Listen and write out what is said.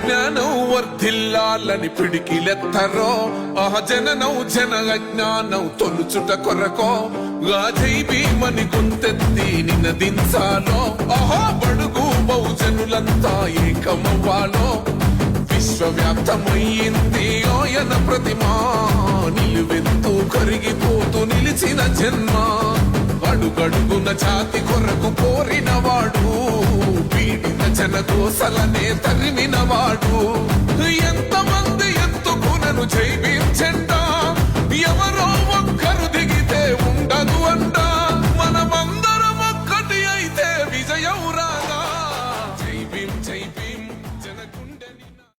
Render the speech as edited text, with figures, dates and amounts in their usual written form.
జ్ఞానం వర్ధిల్లాలని పిడికిలెత్తరో జననం జన అజ్ఞానం తొలుచుట కొరకో జై భీమని గొంతెత్తి నినదించాలో బడుగు బహుజనులంతా ఏకమవ్వాలో విశ్వవ్యాప్తమయ్యింది ఆయన ప్రతిమా నిలువెత్తు కరిగిపోతూ నిలిచిన జన్మ అడుగడుగున జాతి కొరకు కోరినవాడు పీడిత జన కోసలనే తరిమినవాడు